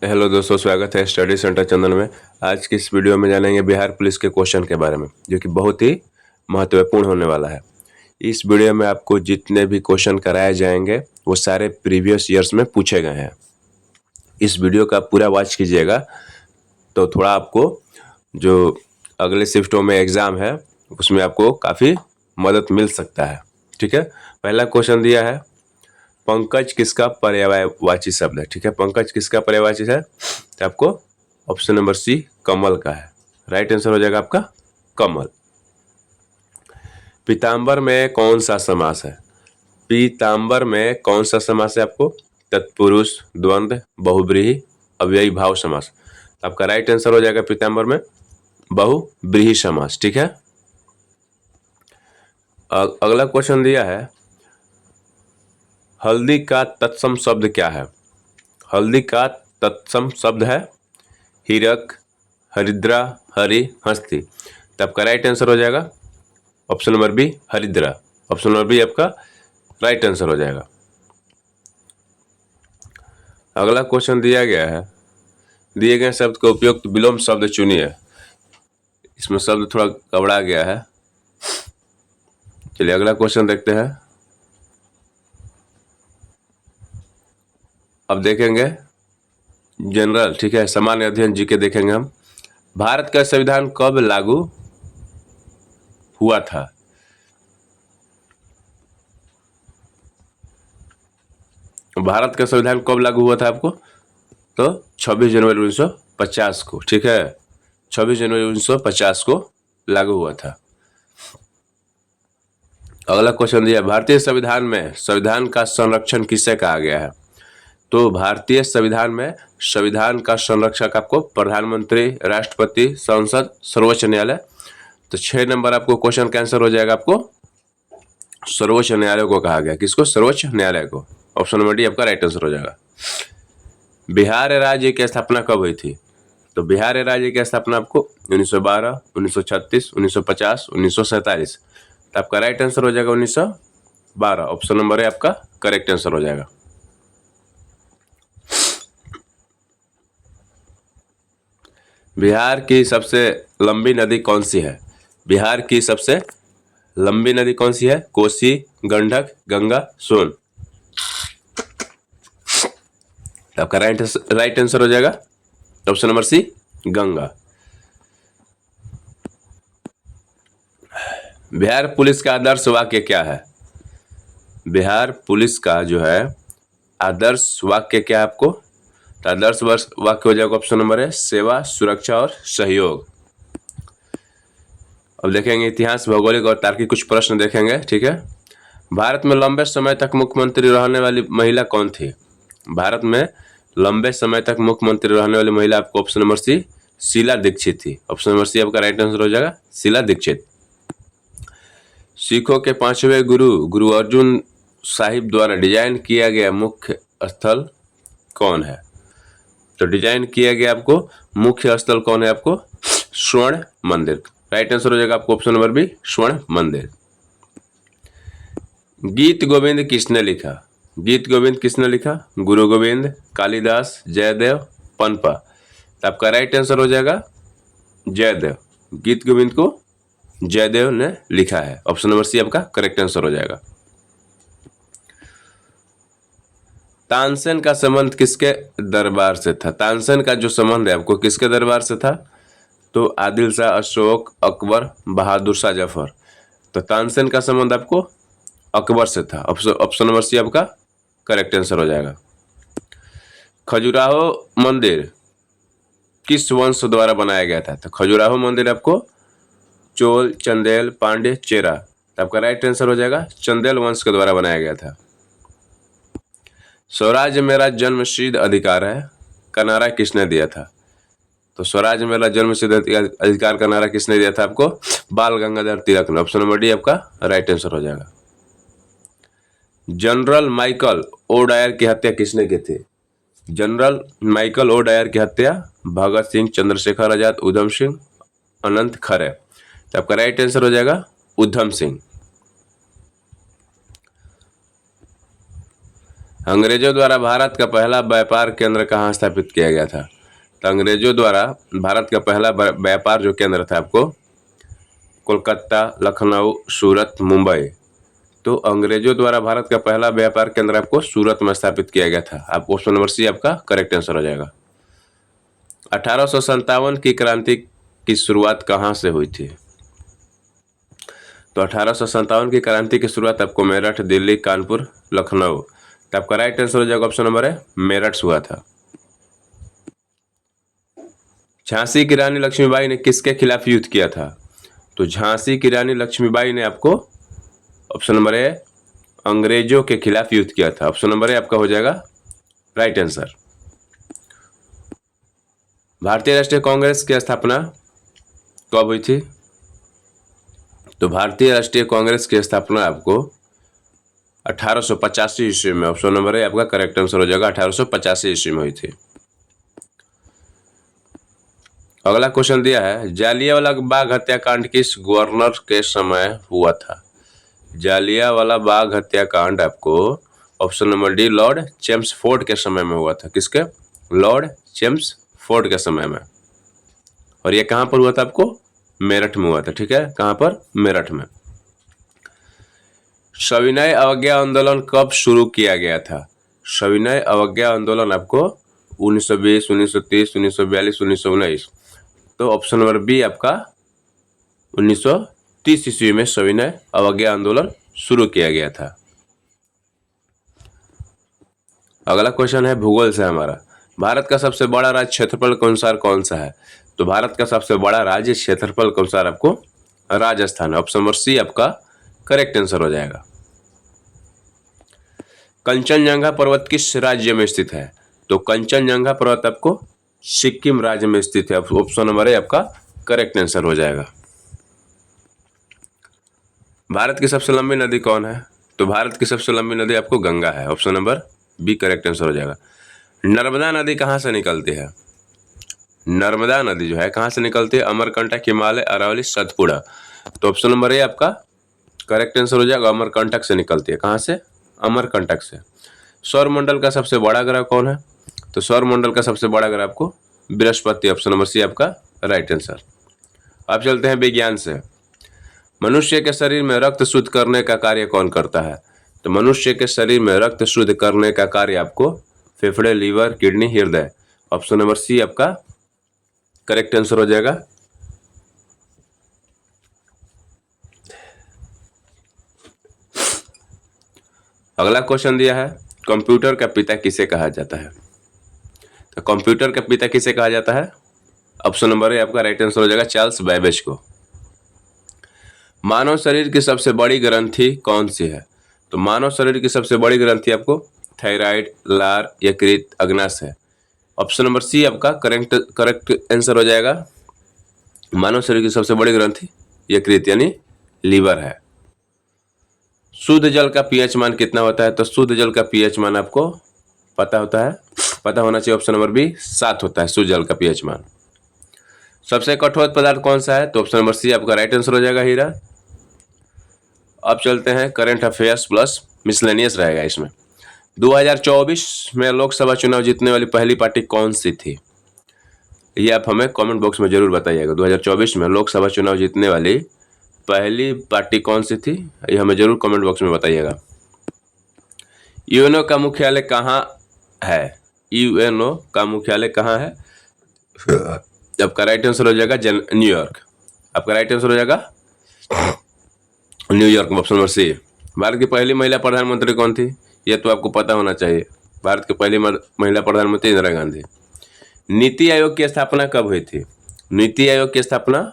Hello दोस्तों, स्वागत है स्टडी सेंटर चंदन में। आज की इस वीडियो में जानेंगे बिहार पुलिस के क्वेश्चन के बारे में, जो कि बहुत ही महत्वपूर्ण होने वाला है। इस वीडियो में आपको जितने भी क्वेश्चन कराए जाएंगे वो सारे प्रीवियस ईयर्स में पूछे गए हैं। इस वीडियो का पूरा वॉच कीजिएगा तो थोड़ा आपको जो अगले शिफ्टों में एग्जाम है उसमें आपको काफ़ी मदद मिल सकता है। ठीक है, पहला क्वेश्चन दिया है, पंकज किसका पर्यायवाची शब्द है। ठीक है, पंकज किसका पर्यायवाची है, तो आपको ऑप्शन नंबर सी कमल का है। राइट आंसर हो जाएगा आपका कमल। पीताम्बर में कौन सा समास है? पीताम्बर में कौन सा समास है आपको? तत्पुरुष, द्वंद्व, बहुव्रीहि, अव्ययी भाव समास। आपका राइट आंसर हो जाएगा पीताम्बर में बहुव्रीहि समास। ठीक है, अगला क्वेश्चन दिया है, हल्दी का तत्सम शब्द क्या है? हल्दी का तत्सम शब्द है हीरक, हरिद्रा, हरि, हस्ती। तो आपका राइट आंसर हो जाएगा ऑप्शन नंबर बी हरिद्रा। ऑप्शन नंबर बी आपका राइट आंसर हो जाएगा। अगला क्वेश्चन दिया गया है, दिए गए शब्द का उपयुक्त विलोम शब्द चुनिए। इसमें शब्द थोड़ा गबड़ा गया है। चलिए अगला क्वेश्चन देखते हैं। अब देखेंगे जनरल, ठीक है, सामान्य अध्ययन जीके देखेंगे हम। भारत का संविधान कब लागू हुआ था? भारत का संविधान कब लागू हुआ था आपको? तो 26 जनवरी 1950 को। ठीक है, 26 जनवरी 1950 को लागू हुआ था। अगला क्वेश्चन दिया, भारतीय संविधान में संविधान का संरक्षण किसे कहा गया है? तो भारतीय संविधान में संविधान का संरक्षक आपको प्रधानमंत्री, राष्ट्रपति, संसद, सर्वोच्च न्यायालय। तो 6 नंबर आपको क्वेश्चन का आंसर हो जाएगा आपको सर्वोच्च न्यायालय को कहा गया। किसको? सर्वोच्च न्यायालय को। ऑप्शन नंबर डी आपका राइट आंसर हो जाएगा। बिहार राज्य की स्थापना कब हुई थी? तो बिहार राज्य की स्थापना आपको 1912, 1936, 1950, 1947। तो आपका राइट आंसर हो जाएगा 1912। ऑप्शन नंबर है आपका करेक्ट आंसर हो जाएगा। बिहार की सबसे लंबी नदी कौन सी है? बिहार की सबसे लंबी नदी कौन सी है? कोसी, गंडक, गंगा, सोन। तो आपका राइट आंसर हो जाएगा option number C Ganga. Bihar police का आदर्श वाक्य क्या है? बिहार पुलिस का जो है आदर्श वाक्य क्या है आपको? तो आदर्श वाक्य हो जाएगा ऑप्शन नंबर है सेवा, सुरक्षा और सहयोग। अब देखेंगे इतिहास, भौगोलिक और तार्किक कुछ प्रश्न देखेंगे। ठीक है, भारत में लंबे समय तक मुख्यमंत्री रहने वाली महिला कौन थी? भारत में लंबे समय तक मुख्यमंत्री रहने वाली महिला आपको option number C Sheila Dikshit थी। ऑप्शन नंबर सी आपका राइट आंसर हो जाएगा शीला दीक्षित। सिखों के 5वें गुरु गुरु अर्जुन साहिब द्वारा डिजाइन किया गया मुख्य स्थल कौन है? तो डिजाइन किया गया आपको मुख्य स्थल कौन है आपको? स्वर्ण मंदिर। राइट आंसर हो जाएगा आपको ऑप्शन नंबर बी स्वर्ण मंदिर। गीत गोविंद किसने लिखा? गीत गोविंद किसने लिखा? गुरु गोविंद, कालिदास, जयदेव, पनपा। तो आपका राइट आंसर हो जाएगा जयदेव। गीत गोविंद को जयदेव ने लिखा है। ऑप्शन नंबर सी आपका करेक्ट आंसर हो जाएगा। तानसेन का संबंध किसके दरबार से था? तानसेन का जो संबंध है आपको किसके दरबार से था? तो आदिल शाह, अशोक, अकबर, बहादुर शाह जफर। तो तानसेन का संबंध आपको अकबर से था। ऑप्शन नंबर सी आपका करेक्ट आंसर हो जाएगा। खजुराहो मंदिर किस वंश द्वारा बनाया गया था? तो खजुराहो मंदिर आपको चोल, चंदेल, पांडे, चेरा। तो आपका राइट आंसर हो जाएगा चंदेल वंश के द्वारा बनाया गया था। स्वराज मेरा जन्मसिद्ध अधिकार है का नारा किसने दिया था? तो स्वराज मेरा जन्मसिद्ध अधिकार का नारा किसने दिया था आपको? बाल गंगाधर तिलक ने। ऑप्शन नंबर डी आपका राइट आंसर हो जाएगा। जनरल माइकल ओ डायर की हत्या किसने की थी? जनरल माइकल ओ डायर की हत्या भगत सिंह, चंद्रशेखर आजाद, उधम सिंह, अनंत खरे। तो आपका राइट आंसर हो जाएगा उधम सिंह। अंग्रेजों द्वारा भारत का पहला व्यापार केंद्र कहाँ स्थापित किया गया था? तो अंग्रेजों द्वारा भारत का पहला व्यापार जो केंद्र था आपको कोलकाता, लखनऊ, सूरत, मुंबई। तो अंग्रेजों द्वारा भारत का पहला व्यापार केंद्र आपको सूरत में स्थापित किया गया था। आप ऑप्शन नंबर सी आपका करेक्ट आंसर हो जाएगा। 1857 की क्रांति की शुरुआत कहाँ से हुई थी? तो 1857 की क्रांति की शुरुआत आपको मेरठ, दिल्ली, कानपुर, लखनऊ। तो आपका राइट आंसर हो जाएगा ऑप्शन नंबर है मेरठ से हुआ था। झांसी की रानी लक्ष्मीबाई ने किसके खिलाफ युद्ध किया था? तो झांसी की रानी लक्ष्मीबाई ने आपको ऑप्शन नंबर है अंग्रेजों के खिलाफ युद्ध किया था। ऑप्शन नंबर है आपका हो जाएगा राइट आंसर। भारतीय राष्ट्रीय कांग्रेस की स्थापना कब हुई थी? तो भारतीय राष्ट्रीय कांग्रेस की स्थापना आपको 1885 ईस्वी में। ऑप्शन नंबर है आपका करेक्ट आंसर हो जाएगा 1885 ईस्वी में हुई थी। अगला क्वेश्चन दिया है जालियांवाला बाग हत्याकांड किस गवर्नर के समय हुआ था? जालियांवाला बाग हत्याकांड आपको option number D Lord Chelmsford के समय में हुआ था। किसके? लॉर्ड चेम्सफोर्ड के समय में। और ये कहां पर हुआ था? आपको मेरठ में हुआ था। ठीक है, कहां पर? मेरठ में। सविनय अवज्ञा आंदोलन कब शुरू किया गया था? सविनय अवज्ञा आंदोलन आपको 1920, 1930, 1942, 1919। तो ऑप्शन नंबर बी आपका 1930 ईस्वी में सविनय अवज्ञा आंदोलन शुरू किया गया था। अगला क्वेश्चन है भूगोल से हमारा। भारत का सबसे बड़ा राज्य क्षेत्रफल के अनुसार कौन सा है? तो भारत का सबसे बड़ा राज्य क्षेत्रफल के अनुसार आपको राजस्थान है। ऑप्शन नंबर सी आपका करेक्ट आंसर हो जाएगा। कंचनजंगा पर्वत किस राज्य में स्थित है? तो कंचनजंगा पर्वत आपको सिक्किम राज्य में स्थित है। ऑप्शन नंबर है आपका करेक्ट आंसर हो जाएगा। भारत की सबसे लंबी नदी कौन है? तो भारत की सबसे लंबी नदी आपको गंगा है। Option number B correct answer हो जाएगा। नर्मदा नदी कहाँ से निकलती है? नर्मदा नदी जो है कहाँ से निकलती है? अमरकंटक, हिमालय, अरावली, सतपुड़ा। तो ऑप्शन नंबर ए आपका करेक्ट आंसर हो जाएगा। अमरकंटक से निकलती है। कहाँ से? अमरकंटक से। सौरमंडल का सबसे बड़ा ग्रह कौन है? तो सौरमंडल का सबसे बड़ा ग्रह आपको बृहस्पति। ऑप्शन नंबर सी आपका राइट आंसर। अब चलते हैं विज्ञान से। मनुष्य के शरीर में रक्त शुद्ध करने का कार्य कौन करता है? तो मनुष्य के शरीर में रक्त शुद्ध करने का कार्य आपको फेफड़े, लीवर, किडनी, हृदय। ऑप्शन नंबर सी आपका करेक्ट आंसर हो जाएगा। अगला क्वेश्चन दिया है कंप्यूटर का पिता किसे कहा जाता है? तो कंप्यूटर का पिता किसे कहा जाता है? ऑप्शन नंबर ए आपका राइट आंसर हो जाएगा चार्ल्स बैबेज को। मानव शरीर की सबसे बड़ी ग्रंथि कौन सी है? तो मानव शरीर की सबसे बड़ी ग्रंथि आपको थायराइड, लार, यकृत, अग्नाशय है। ऑप्शन नंबर सी आपका करेक्ट आंसर हो जाएगा। मानव शरीर की सबसे बड़ी ग्रंथि यकृत यानी लीवर है। शुद्ध जल का पीएच मान कितना होता है? तो शुद्ध जल का पीएच मान आपको पता होना चाहिए। ऑप्शन नंबर बी 7 होता है शुद्ध जल का पीएच मान। सबसे कठोर पदार्थ कौन सा है? तो ऑप्शन नंबर सी आपका राइट आंसर हो जाएगा हीरा। अब चलते हैं करंट अफेयर्स प्लस मिसलेनियस रहेगा इसमें। 2024 में लोकसभा चुनाव जीतने वाली पहली पार्टी कौन सी थी? ये आप हमें कमेंट बॉक्स में जरूर बताइएगा। 2024 में लोकसभा चुनाव जीतने वाली पहली पार्टी कौन सी थी? ये हमें जरूर कमेंट बॉक्स में बताइएगा। यूएनओ का मुख्यालय कहाँ है? यूएनओ का मुख्यालय कहाँ है? आपका राइट आंसर हो जाएगा न्यूयॉर्क। आपका राइट आंसर हो जाएगा New York. Option number C. Bharat की पहली महिला प्रधानमंत्री कौन थी? ये तो आपको पता होना चाहिए। भारत की पहली महिला प्रधानमंत्री इंदिरा गांधी। नीति आयोग की स्थापना कब हुई थी? नीति आयोग की स्थापना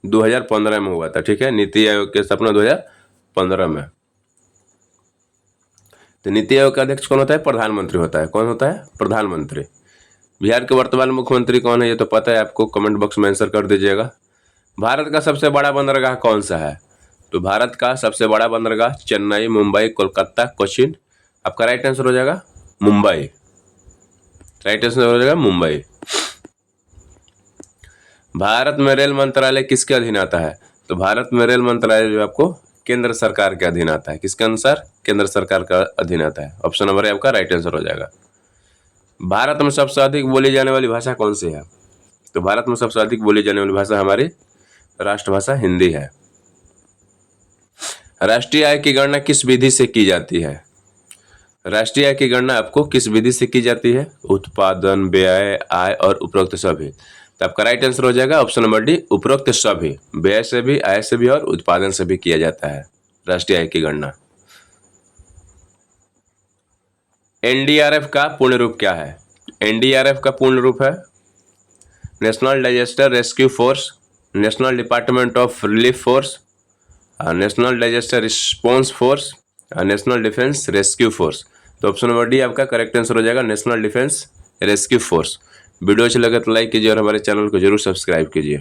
2015 में हुआ था। ठीक है, नीति आयोग की स्थापना 2015 में। तो नीति आयोग का अध्यक्ष कौन होता है? प्रधानमंत्री होता है। कौन होता है? प्रधानमंत्री। बिहार के वर्तमान मुख्यमंत्री कौन है? ये तो पता है आपको, कमेंट बॉक्स में आंसर कर दीजिएगा। भारत का सबसे बड़ा बंदरगाह कौन सा है? तो भारत का सबसे बड़ा बंदरगाह चेन्नई, मुंबई, कोलकाता, कोचीन। आपका राइट आंसर हो जाएगा मुंबई। राइट आंसर हो जाएगा मुंबई। भारत में रेल मंत्रालय किसके अधीन आता है? तो भारत में रेल मंत्रालय जो आपको केंद्र सरकार के अधीन आता है। किसके अनुसार? केंद्र सरकार का अधीन आता है। ऑप्शन नंबर ए आपका राइट आंसर हो जाएगा। भारत में सबसे अधिक बोली जाने वाली भाषा कौन सी है? तो भारत में सबसे अधिक बोली जाने वाली भाषा हमारी राष्ट्रभाषा हिंदी है। राष्ट्रीय आय की गणना किस विधि से की जाती है? राष्ट्रीय आय की गणना आपको किस विधि से की जाती है? उत्पादन, व्यय, आय और उपरोक्त सभी। तो आपका राइट आंसर हो जाएगा ऑप्शन नंबर डी, उपरोक्त सभी। व्यय से भी, आय से भी और उत्पादन से भी किया जाता है राष्ट्रीय आय की गणना। एनडीआरएफ का पूर्ण रूप क्या है? एनडीआरएफ का पूर्ण रूप है national disaster rescue force, national department of relief force, national disaster response force, national defence rescue force. तो ऑप्शन नंबर डी आपका करेक्ट आंसर हो जाएगा, national defence rescue force. Video अच्छा लगे तो लाइक कीजिए और हमारे चैनल को जरूर सब्सक्राइब कीजिए।